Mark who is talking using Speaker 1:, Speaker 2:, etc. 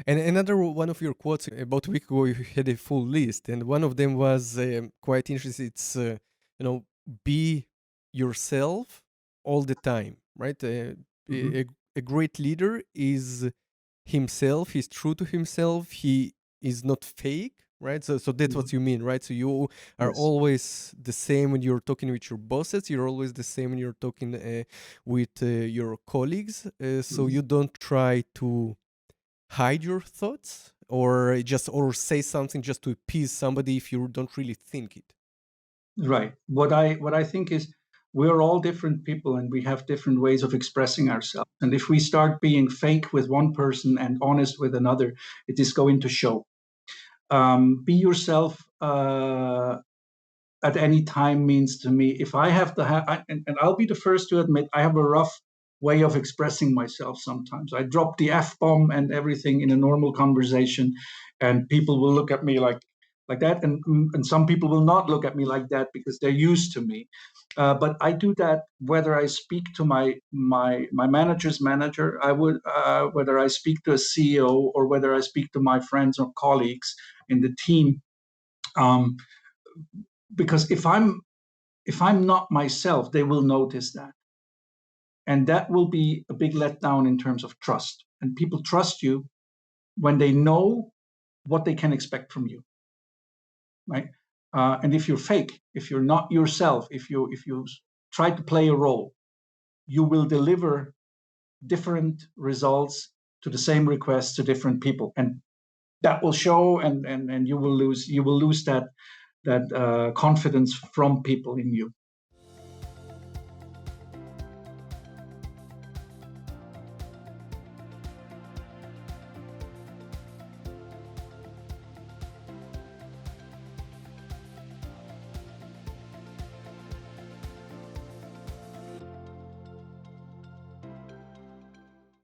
Speaker 1: And another one of your quotes about a week ago, you had a full list, and one of them was quite interesting. It's be yourself all the time, right?
Speaker 2: Hmm.
Speaker 1: A great leader is himself. He's true to himself. He is not fake, right? So that's what
Speaker 2: Hmm.
Speaker 1: you mean, right? So you are
Speaker 2: Yes.
Speaker 1: always the same when you're talking with your bosses. You're always the same when you're talking with your colleagues. So
Speaker 2: Mhm.
Speaker 1: you don't try to hide your thoughts or just or say something just to appease somebody if you don't really think it.
Speaker 2: Right. What I think is we're all different people and we have different ways of expressing ourselves. And if we start being fake with one person and honest with another, it is going to show. Be yourself at any time means to me, if I have to have, and I'll be the first to admit, I have a rough way of expressing myself sometimes. I drop the F bomb and everything in a normal conversation, and people will look at me like that, and some people will not look at me like that because they're used to me. But I do that whether I speak to my manager's manager, I would whether I speak to a CEO or whether I speak to my friends or colleagues in the team. Um, because if I'm not myself, they will notice that. And that will be a big letdown in terms of trust. And people trust you when they know what they can expect from you, right? And if you're fake, if you're not yourself, if you try to play a role, you will deliver different results to the same requests to different people, and that will show, and you will lose that confidence from people in you.